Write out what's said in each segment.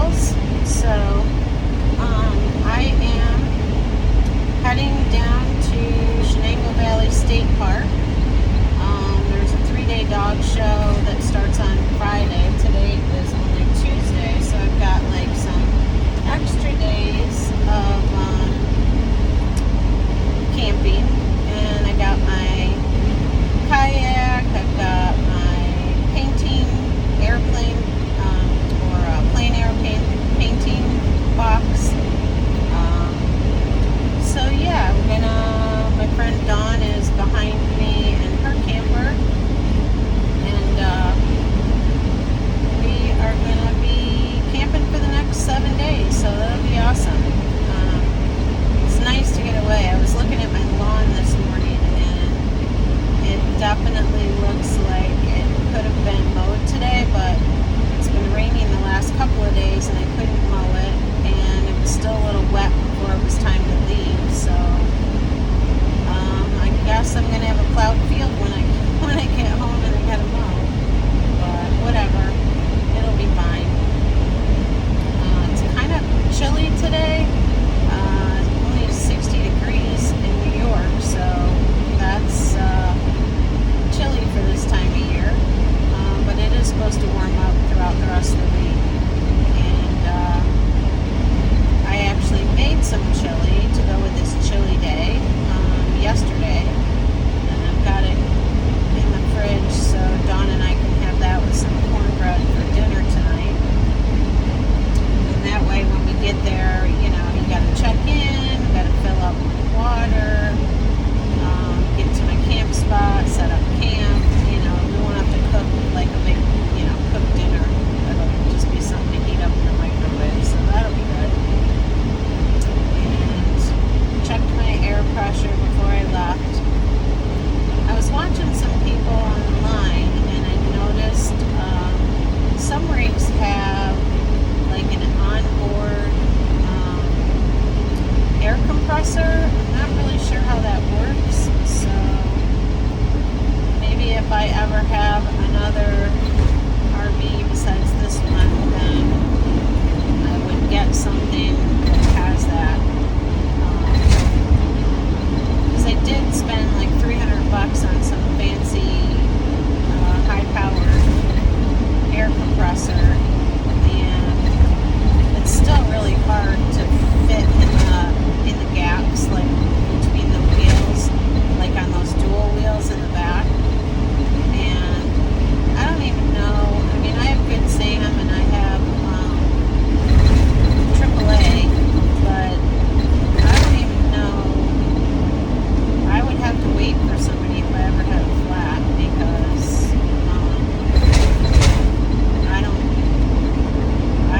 girls. So I am heading down to Chenango Valley State Park. There's a 3-day dog show that starts on Friday. Today is only Tuesday, so I've got like some extra days of camping. And I got my kayak, I've got my painting airplane or plein air painting box. So yeah, my friend Dawn is behind me in her camper, and we are gonna be camping for the next 7 days, so that'll be awesome. It's nice to get away. I was looking at my lawn this morning, and it definitely looks like it could have been mowed today, but it's been raining the last couple of days and I couldn't mow it, and it was still a little wet before it was time to leave. So I guess I'm gonna have a plowed field when I get home and I gotta mow, but whatever, it'll be fine. It's kind of chilly today. Only 60 degrees in New York, so that's chilly for this time of year, but it is supposed to warm up throughout the rest of the week. And I actually made some chili to go with this chili day yesterday, and I've got it in the fridge so Dawn and I can have that with some cornbread for dinner tonight. And that way when we get there, you gotta check in, gotta fill up with water, get to my camp spot, set up camp. We won't have to cook like a big, cook dinner. It'll just be something to heat up in the microwave, so that'll be good. And checked my air pressure before I left. I was watching some people online, and I noticed some rigs have like an onboard air compressor. I'm not really sure how that works, so maybe if I ever have another RV besides this one, then I would get something that has that. Because I did spend like $300 on some fancy high-powered air compressor, and it's still really hard to fit in the gaps, like between the wheels, like on those dual wheels in the back. And I don't even know. I mean, I have Good Sam and I have AAA, but I don't even know. I would have to wait for somebody if I ever had a flat, because I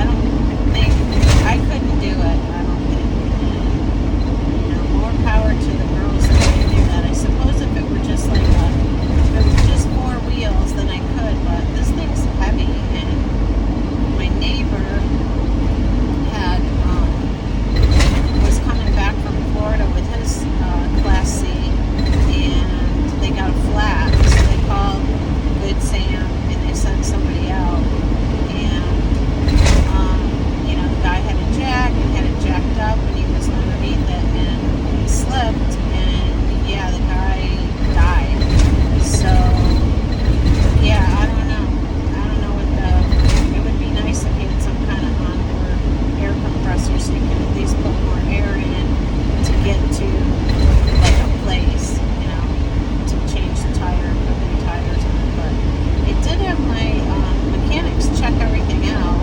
don't think I couldn't do it. I don't think. And, more power to the girls that can do that. I suppose if it were just four wheels, then I could, but this thing's heavy. And my neighbor was coming back from Florida with his Class C, and they got a flat, so they called Good Sam and they sent somebody out, and the guy had a jack and had it jacked up, and he was underneath it and he slipped, and yeah, the guy died. So yeah, I don't know what it would be nice if you had some kind of onboard air compressor so you can at least put more air in it to get to like a place, to change the tire, put new tires on. But it did have my mechanics check everything out,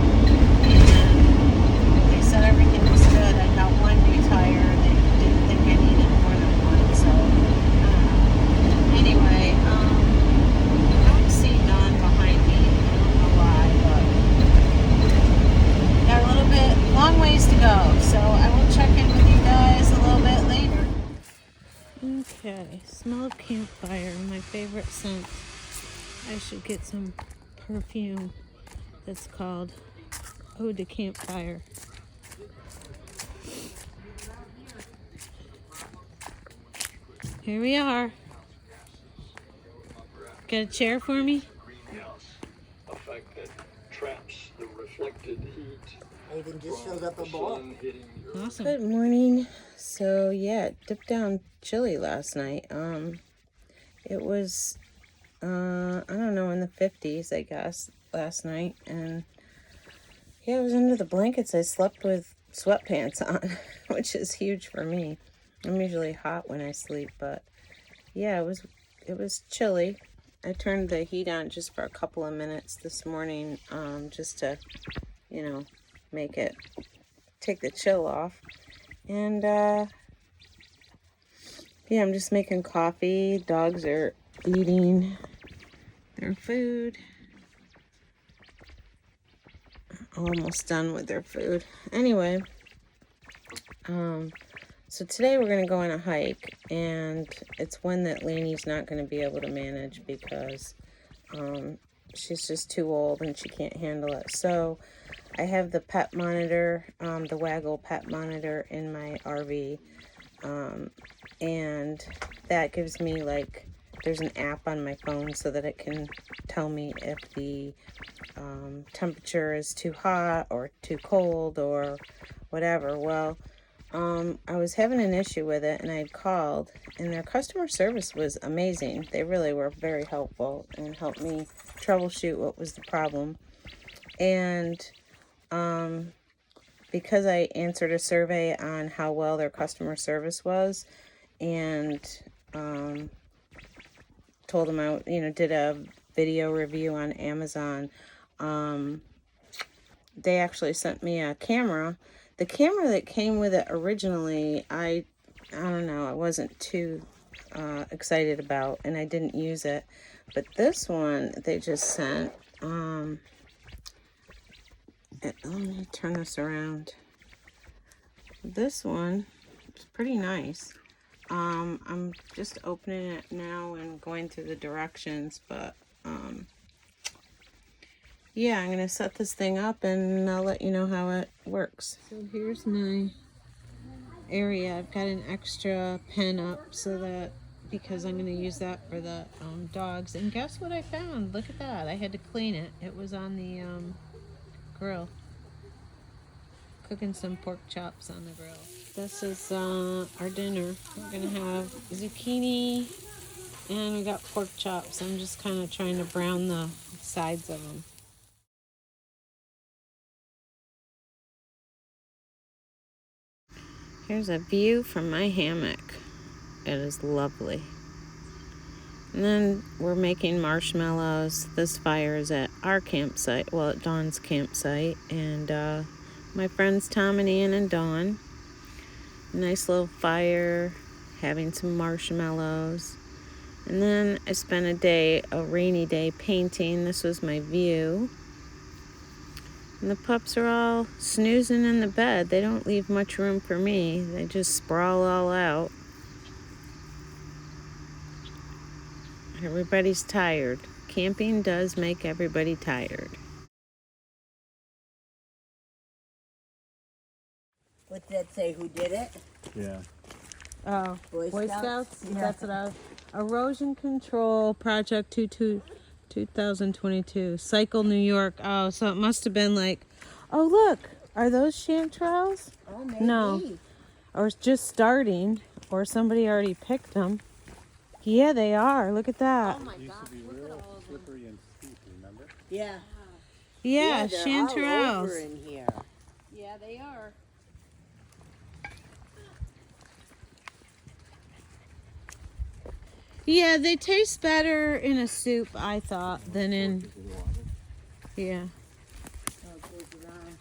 and they said everything was good. I got one new tire. They didn't think I needed more than one, so anyway, I don't see Dawn behind me. I don't know why, but got a little bit, long ways to go, so I will check in with you guys a little bit later. Okay, smell of campfire, my favorite scent. I should get some perfume that's called Ode to Campfire. Here we are. Got a chair for me? Effect that traps the reflected I even just filled up a bowl. Awesome. Good morning. So yeah, dipped down chilly last night. It was I don't know, in the 50s, I guess, last night, and yeah, I was under the blankets. I slept with sweatpants on, which is huge for me. I'm usually hot when I sleep, but yeah, it was chilly. I turned the heat on just for a couple of minutes this morning, just to, you know, take the chill off. And yeah, I'm just making coffee. Dogs are eating their food. Almost done with their food. Anyway, so today we're going to go on a hike, and it's one that Lainey's not going to be able to manage because she's just too old and she can't handle it. So I have the pet monitor, the Waggle pet monitor in my RV, and that gives me, like, there's an app on my phone so that it can tell me if the temperature is too hot or too cold or whatever. Well, I was having an issue with it, and I had called, and their customer service was amazing. They really were very helpful and helped me troubleshoot what was the problem. And because I answered a survey on how well their customer service was, and told them I, did a video review on Amazon, they actually sent me a camera. The camera that came with it originally, I don't know, I wasn't too excited about, and I didn't use it. But this one they just sent, let me turn this around. This one is pretty nice. I'm just opening it now and going through the directions, but yeah, I'm going to set this thing up and I'll let you know how it works. So here's my area. I've got an extra pen up so that, because I'm going to use that for the dogs. And guess what I found? Look at that. I had to clean it. It was on the grill. Cooking some pork chops on the grill. This is our dinner. We're going to have zucchini and we got pork chops. I'm just kind of trying to brown the sides of them. Here's a view from my hammock. It is lovely. And then we're making marshmallows. This fire is at our campsite, well, at Dawn's campsite. And my friends Tom and Ann and Dawn. Nice little fire, having some marshmallows. And then I spent a rainy day, painting. This was my view. And the pups are all snoozing in the bed. They don't leave much room for me. They just sprawl all out. Everybody's tired. Camping does make everybody tired. What did that say? Who did it? Yeah. Oh, Boy Scouts? Yeah. That's what I was. Erosion Control Project 2022. Cycle, New York. Oh, so it must have been like, oh, look. Are those chanterelles? Oh, maybe. No. Or just starting. Or somebody already picked them. Yeah, they are. Look at that. Oh, my It used gosh. to be Look real at all of them. slippery and steep, remember? Yeah. Yeah, they're chanterelles. all over in here. Yeah, they are. Yeah, they taste better in a soup, I thought, than in. Yeah. Oh, it goes around.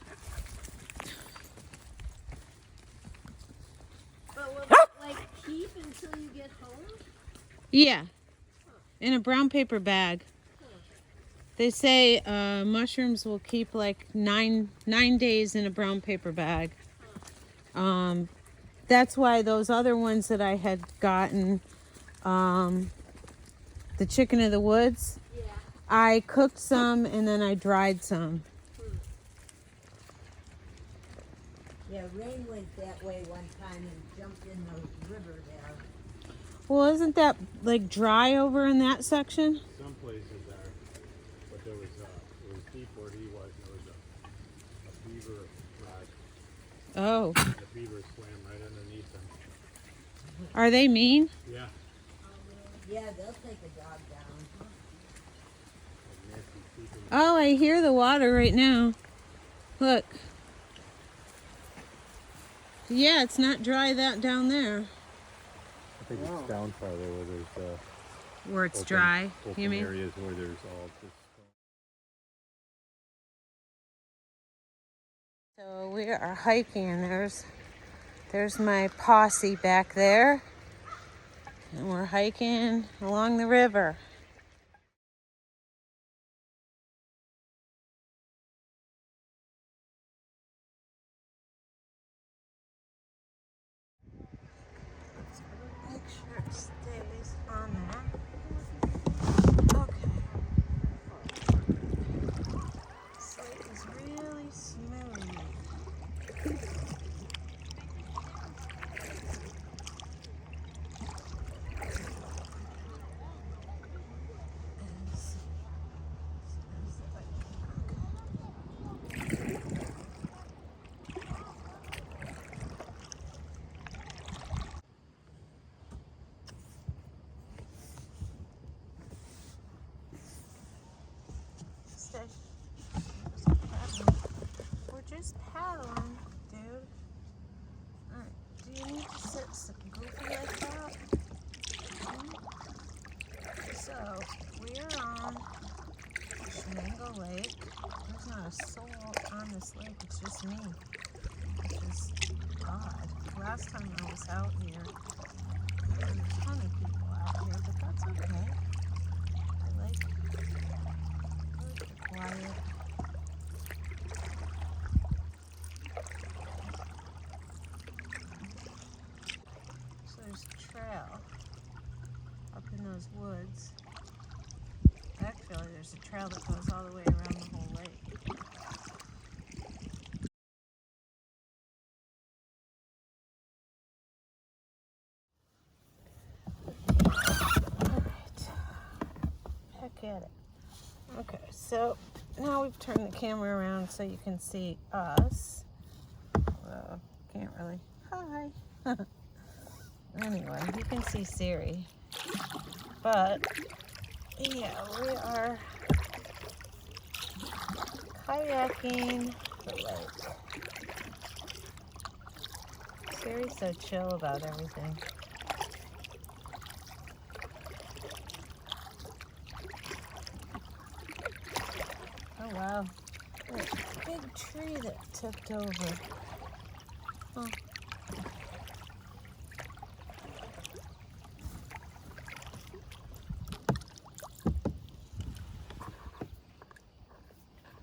But will it, like, keep until you get home? Yeah. In a brown paper bag. They say mushrooms will keep like nine days in a brown paper bag. That's why those other ones that I had gotten, the chicken of the woods, Yeah. I cooked some and then I dried some. Yeah, Rain went that way one time and jumped in the river there. Well, isn't that like dry over in that section? Some places are, but it was deep where he was. There was beaver rod. Oh, And the beaver swam right underneath them. are they mean? Yeah. Yeah, they'll take a dog down. Like nasty creeping. Oh, I hear the water right now. Look. Yeah, it's not dry that down there. I think it's down farther where there's Where it's open, dry, open you mean? areas where there's all this. So we are hiking. There's my posse back there. And we're hiking along the river. Make sure it stays on there. Okay. Slate is really smooth. Stay. We're just paddling, dude. Alright, do you need to sit goofy like that? So, we're on Chenango Lake. There's not a soul on this lake, it's just me. Which is odd. Last time I was out here, there were a ton of people out here, but that's okay. I like the quiet. So there's a trail up in those woods. Actually, there's a trail that goes all the way around the whole lake. Alright. Back at it. Okay, so now we've turned the camera around so you can see us. Well, can't really. Hi. Anyway, you can see Siri. But, yeah, we are kayaking the lake. Siri's so chill about everything. Oh wow. There's a big tree that tipped over. Huh.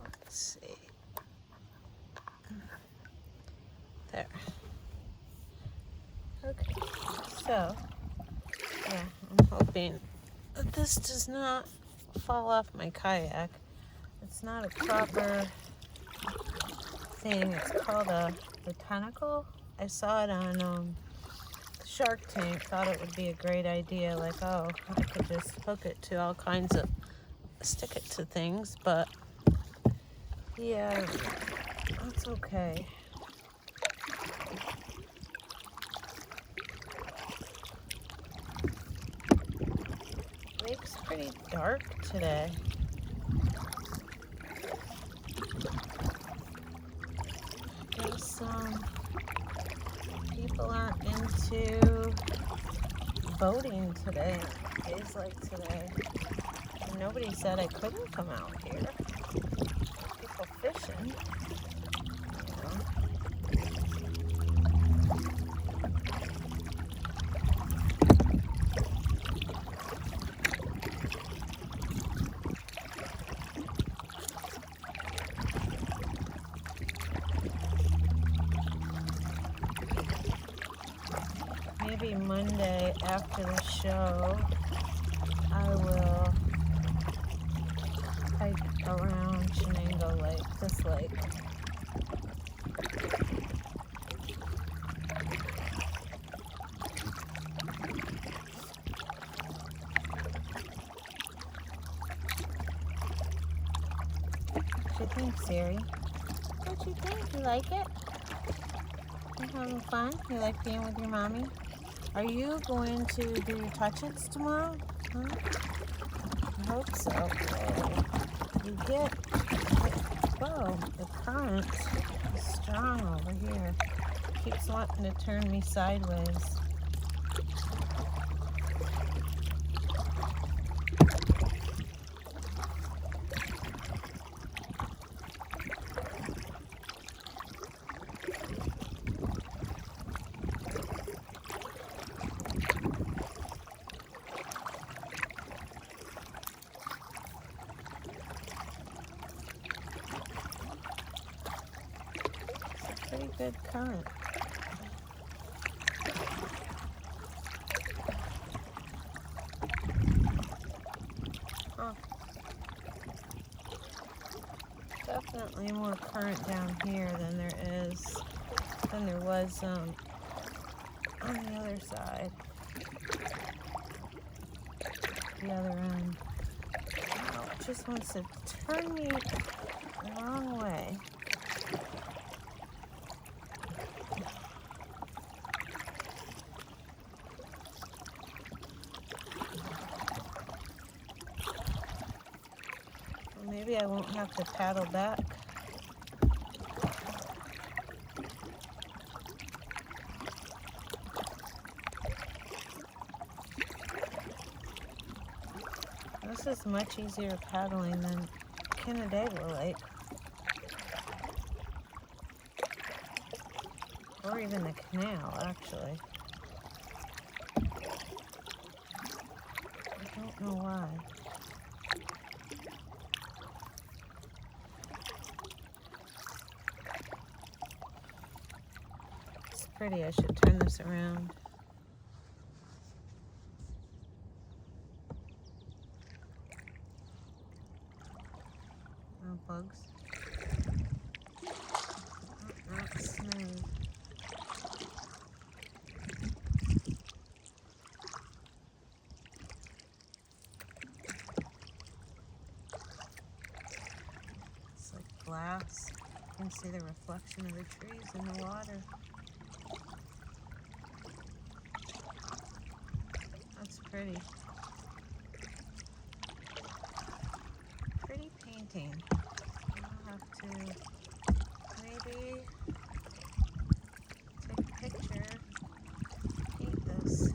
Let's see. There. Okay. So, yeah, I'm hoping that this does not fall off my kayak. It's not a proper thing. It's called a tentacle. I saw it on Shark Tank. Thought it would be a great idea. Like, oh, I could just hook it to all kinds of, stick it to things. But yeah, that's okay. Lake's pretty dark today. I guess people aren't into boating today, days like today. And nobody said I couldn't come out here. People fishing, you know. Maybe Monday after the show, I will hike around Chenango Lake, this lake. What do you think, Siri? What you think? You like it? You having fun? You like being with your mommy? Are you going to do your touch-its tomorrow? Huh? I hope so. Whoa. You get, whoa, the current is strong over here. Keeps wanting to turn me sideways. Pretty good current. Huh. Definitely more current down here than there was on the other side. The other end. Oh, it just wants to turn me the wrong way. Maybe I won't have to paddle back. This is much easier paddling than Chenango Lake. Or even the canal, actually. I don't know why. It's pretty. I should turn this around. No bugs. Oh, not smooth. It's like glass. You can see the reflection of the trees in the water. That's pretty. Pretty painting. I'll have to maybe take a picture, paint this.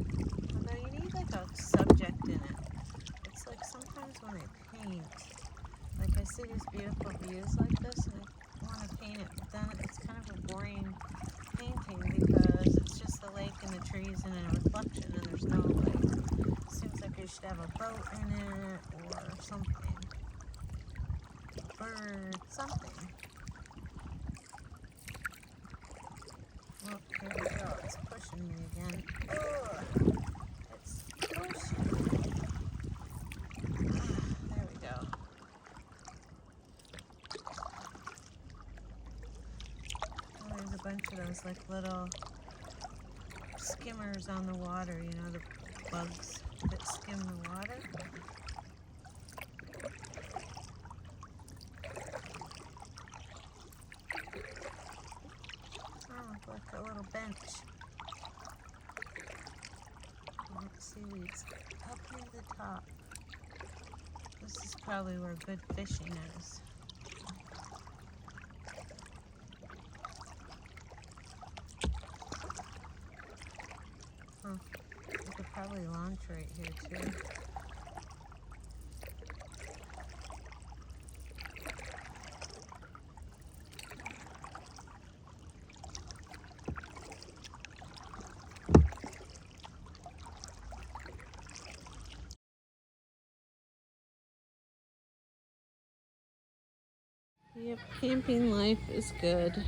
Although you need like a subject in it. It's like sometimes when I paint, like I see these beautiful views like this and I want to paint it, but then it's kind of a boring painting because it's just the lake and the trees and a reflection and there's no like, seems like you should have a boat in it or something. Bird, something. Oh, here we go. It's pushing me again. Ugh. It's pushing. There we go. Oh, there's a bunch of those like little skimmers on the water, you know, the bugs that skim the water. Oh, like a little bench. Seaweeds up near the top. This is probably where good fishing is. Huh. You could probably launch right here too. Yep, camping life is good.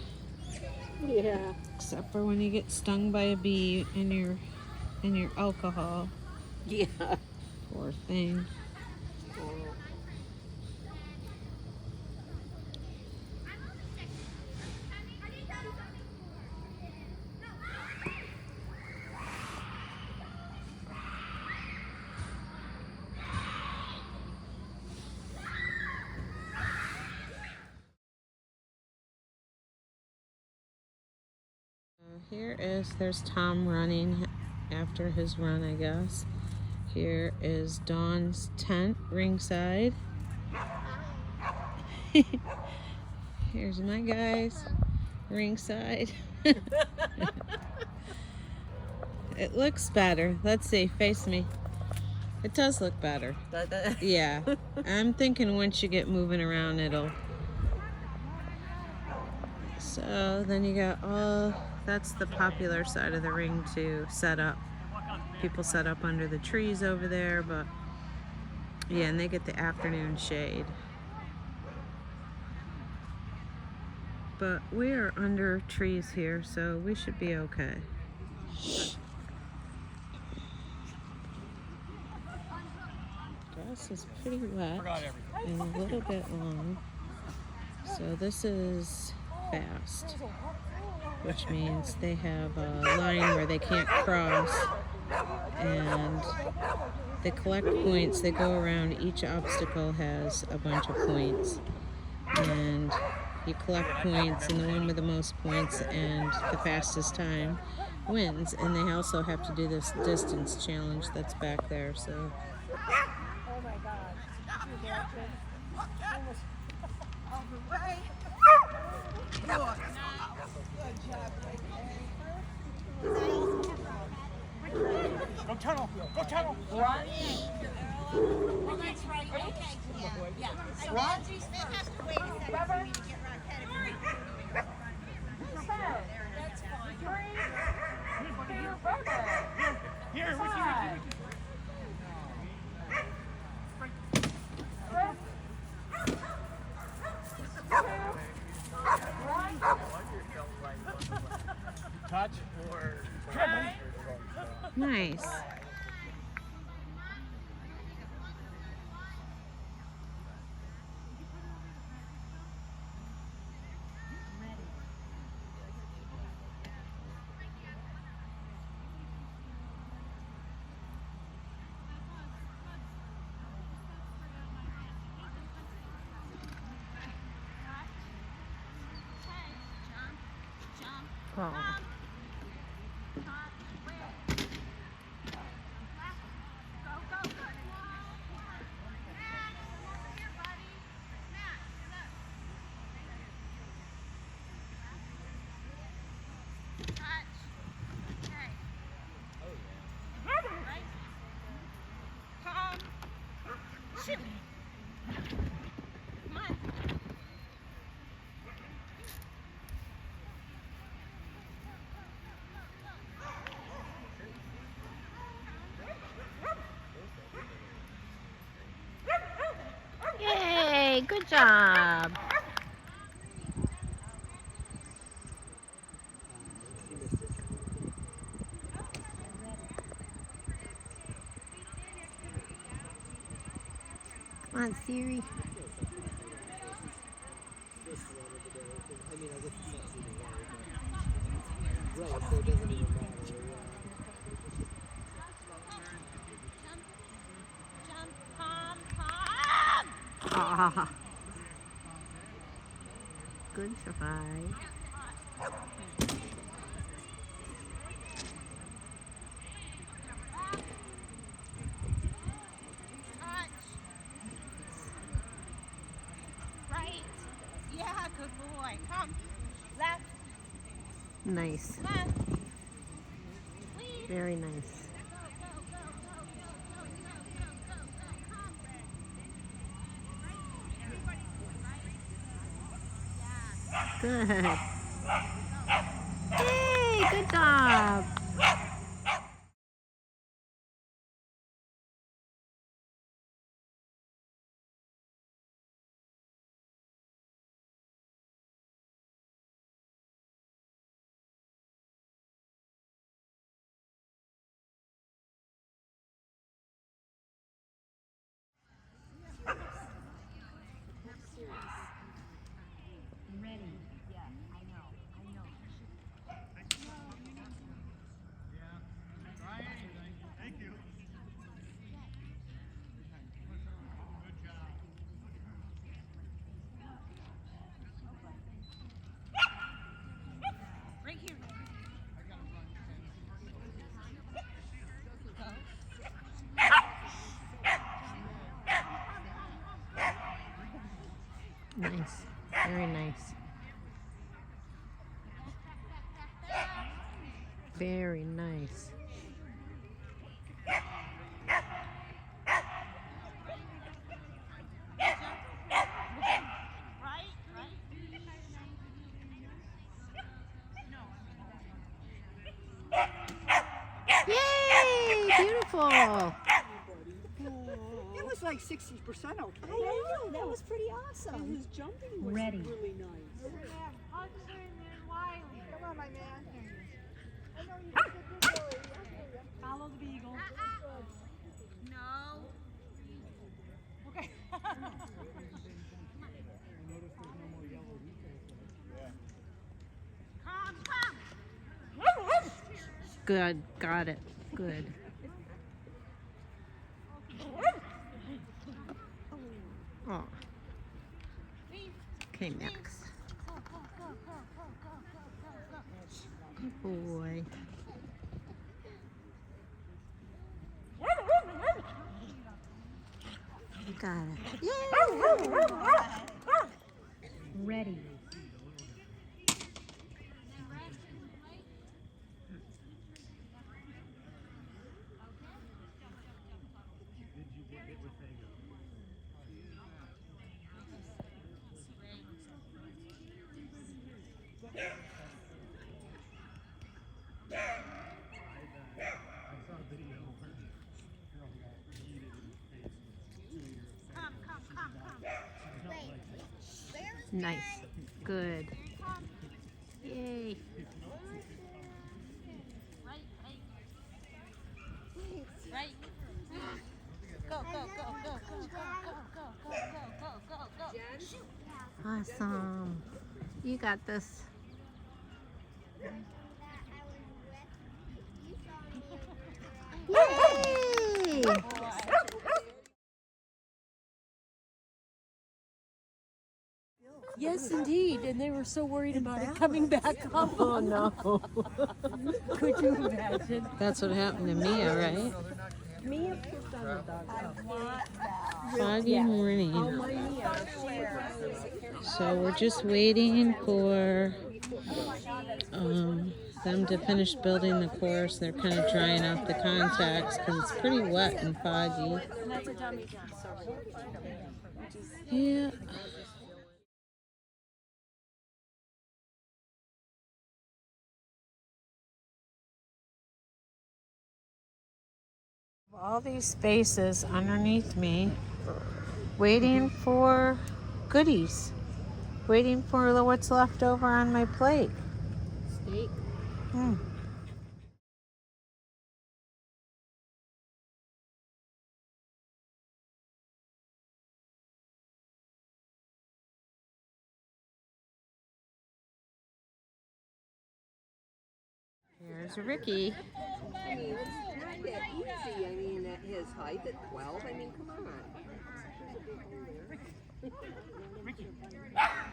Yeah. Except for when you get stung by a bee in your alcohol. Yeah. Poor thing. There's Tom running after his run, I guess. Here is Dawn's tent ringside. Here's my guys ringside. It looks better. Let's see, face me. It does look better. Yeah. I'm thinking once you get moving around, it'll. So then you got that's the popular side of the ring to set up. People set up under the trees over there, but yeah, and they get the afternoon shade. But we are under trees here, so we should be okay. Grass is pretty wet and a little bit long. So this is fast, which means they have a line where they can't cross, and they collect points. They go around, each obstacle has a bunch of points, and you collect points, and the one with the most points and the fastest time wins. And they also have to do this distance challenge that's back there. So Oh my gosh. Could you imagine? Almost all the way. Good job, Go tunnel! Go tunnel! Run. Oh, that's right. Okay. Yeah. And Angie has to wait a second for me to get right ahead of me. That's fine. Here, with you. Touch or nice. Oh. Yay, good job. Come on, Siri. Ah, good try. Right. Yeah, good boy. Come. Left. Nice. Left. Very nice. Good. Hey, good job. Very nice. Very nice. Yay! Beautiful. It was like 60% okay. I know, that was pretty awesome. His jumping was Ready. really nice. Come on, my man. Follow the beagle. No. Okay. Come. Good. Got it. Good. Oh. Okay, next. Good boy. Got it. Ready. Come. Wait. Where is Nice. Good. Yay. Right. Go. Awesome. You got this. Yay! Yes, indeed. And they were so worried about it coming back up. Oh no. Could you imagine? That's what happened to Mia, right? Mia pooped on the dog. Foggy morning. My Mia. So we're just waiting for them to finish building the course. They're kind of drying out the contacts because it's pretty wet and foggy. Yeah. All these spaces underneath me, waiting for goodies, waiting for what's left over on my plate. Steak. Here's Ricky. I mean, it's not that easy. I mean, at his height at 12, I mean, come on.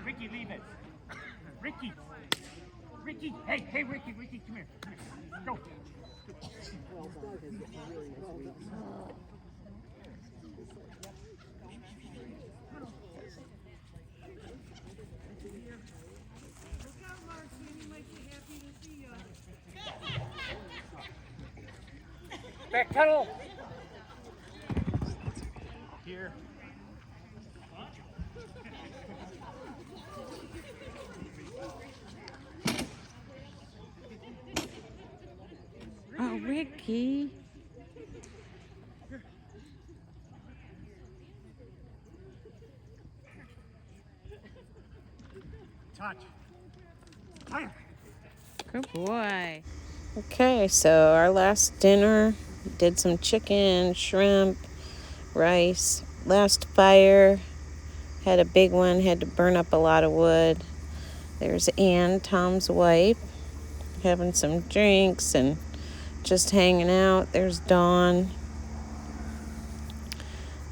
Ricky, leave it. Ricky, hey, Ricky, come here. Go. Back tunnel. Here. Oh, Ricky. Touch. Fire. Good boy. Okay, so our last dinner, did some chicken, shrimp, rice. Last fire, had a big one, had to burn up a lot of wood. There's Ann, Tom's wife, having some drinks and just hanging out. There's Dawn.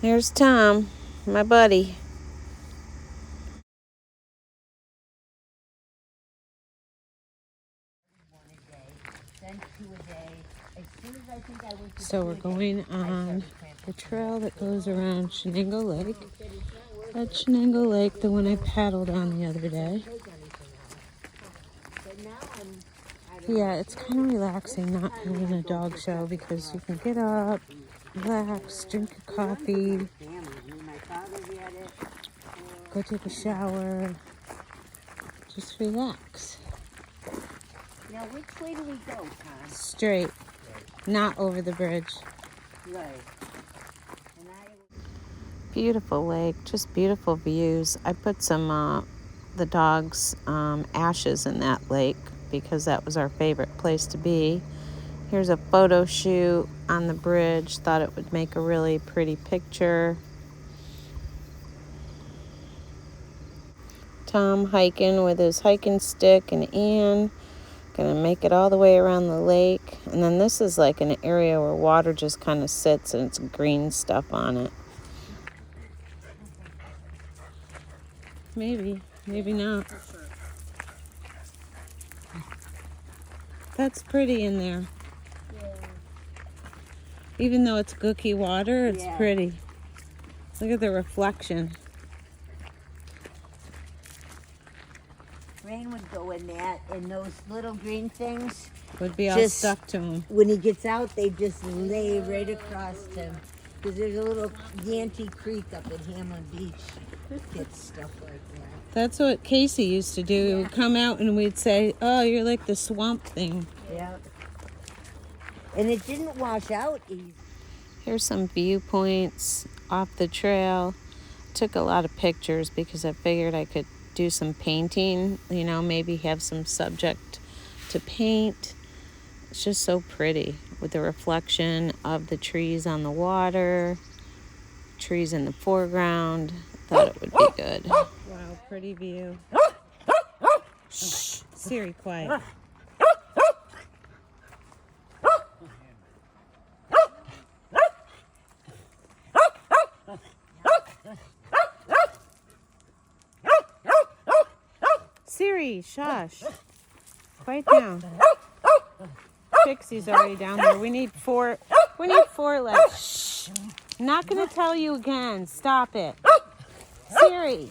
There's Tom, my buddy. So we're going on the trail that goes around Chenango Lake. At Chenango Lake, the one I paddled on the other day. Yeah, it's kind of relaxing not having a dog show because you can get up, relax, drink your coffee, go take a shower, just relax. Now, which way do we go, Tom? Straight, not over the bridge. Right. Beautiful lake, just beautiful views. I put some the dog's ashes in that lake because that was our favorite place to be. Here's a photo shoot on the bridge. Thought it would make a really pretty picture. Tom hiking with his hiking stick, and Ann gonna make it all the way around the lake. And then this is like an area where water just kind of sits and it's green stuff on it. Maybe not. That's pretty in there. Yeah. Even though it's gooky water, it's pretty. Look at the reflection. Rain would go in that, and those little green things Would be all just stuck to him. when he gets out, they just lay right across him. Because there's a little Yantee Creek up in Hamlin Beach that gets stuff like that. That's what Casey used to do. He would come out and we'd say, "Oh, you're like the swamp thing." Yeah. And it didn't wash out easy. Here's some viewpoints off the trail. Took a lot of pictures because I figured I could do some painting, you know, maybe have some subject to paint. It's just so pretty with the reflection of the trees on the water, trees in the foreground. Thought it would be good. Wow, pretty view. Shh, Siri, quiet. Siri, shush. Quiet down. Pixie's already down there. We need four left. Shh. I'm not gonna tell you again. Stop it. Siri.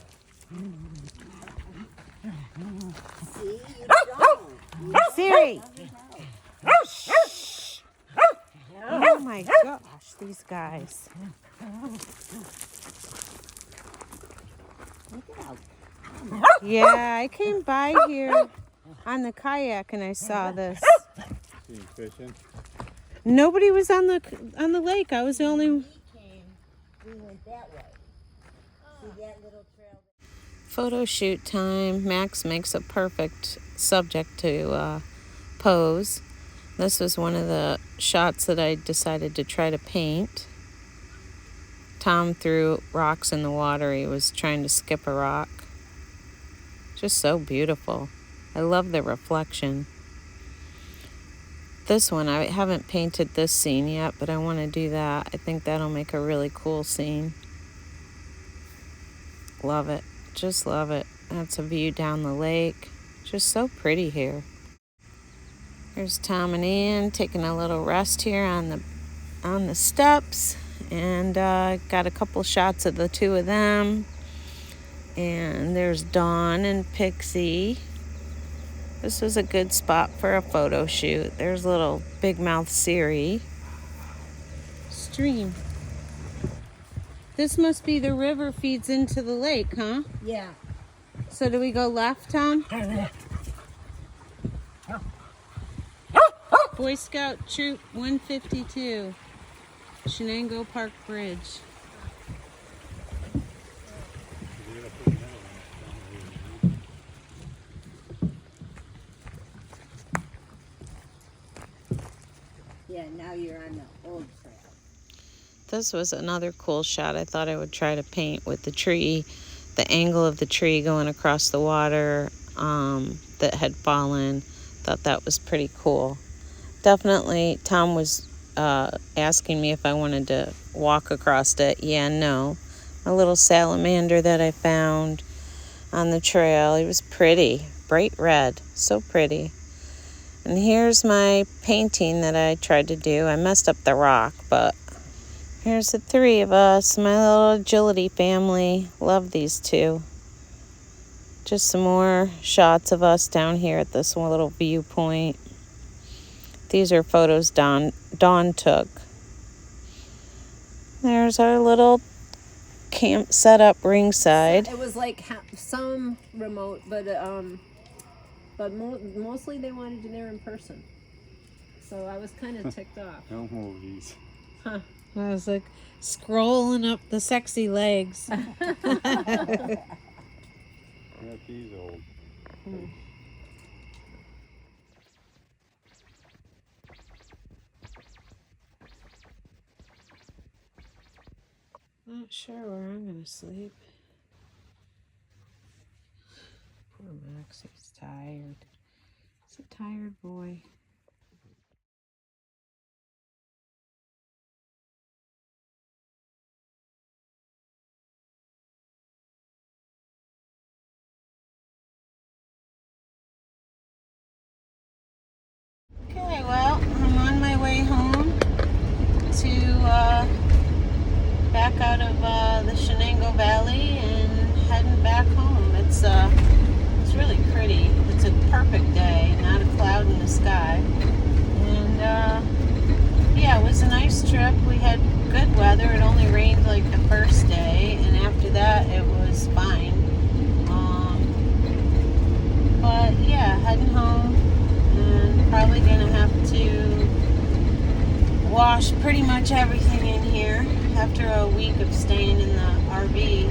See, you don't. Siri. Shh. Oh my gosh, these guys. Look out. Yeah, I came by here on the kayak and I saw this. Seen fishing? Nobody was on the lake. I was the only. We went that way. See that little trail? Photo shoot time. Max makes a perfect subject to pose. This was one of the shots that I decided to try to paint. Tom threw rocks in the water. He was trying to skip a rock. Just so beautiful. I love the reflection. This one, I haven't painted this scene yet, but I want to do that. I think that'll make a really cool scene. Love it. Just love it. That's a view down the lake. Just so pretty here. Here's Tom and Ann taking a little rest here on the steps, and got a couple shots of the two of them. And there's Dawn and Pixie. This was a good spot for a photo shoot. There's little big mouth Siri. Stream. This must be the river feeds into the lake, huh? Yeah. So do we go left, Tom? Boy Scout Troop 152, Chenango Park Bridge. Yeah, now you're on the old trail. This was another cool shot. I thought I would try to paint with the tree, the angle of the tree going across the water that had fallen. Thought that was pretty cool. Definitely, Tom was asking me if I wanted to walk across it. Yeah, no. A little salamander that I found on the trail. It was pretty, bright red, so pretty. And here's my painting that I tried to do. I messed up the rock, but Here's the three of us, my little agility family. Love these two. Just some more shots of us down here at this one little viewpoint. These are photos Dawn took. There's our little camp set up ringside. It was like some remote, but mostly they wanted you there in person. So I was kind of ticked off. Don't move these. Huh. I was like scrolling up the sexy legs. Got these old. Not sure where I'm gonna sleep. Poor Max, he's tired. He's a tired boy. Okay, well, I'm on my way home to back out of the Chenango Valley and heading back home. It's really pretty. It's a perfect day, not a cloud in the sky. And yeah, it was a nice trip. We had good weather. It only rained like the first day, and after that it was fine. But yeah, heading home. And probably gonna have to wash pretty much everything in here after a week of staying in the RV.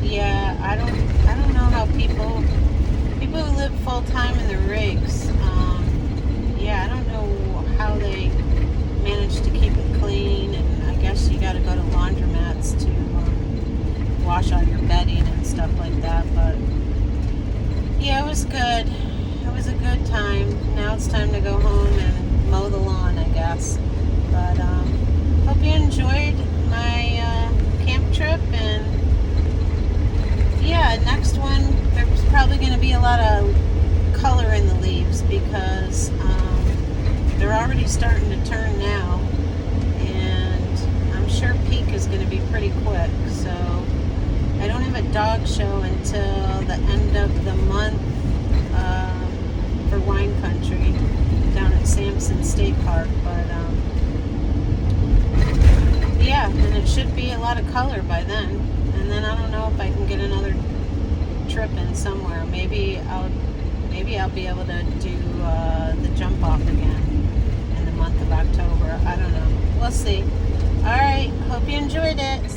Yeah, I don't know how people who live full time in the rigs. Yeah, I don't know how they manage to keep it clean, and I guess you got to go to laundromats to wash all your bedding and stuff like that. But yeah, it was good. It was a good time. Now it's time to go home and mow the lawn, I guess. But hope you enjoyed my camp trip. And yeah, next one there's probably going to be a lot of color in the leaves because they're already starting to turn now, and I'm sure peak is going to be pretty quick. So I don't have a dog show until the end of the month. For wine country down at Sampson State Park, but yeah, and it should be a lot of color by then. And then I don't know if I can get another trip in somewhere. Maybe I'll be able to do the jump off again in the month of October. I don't know. We'll see. All right. Hope you enjoyed it.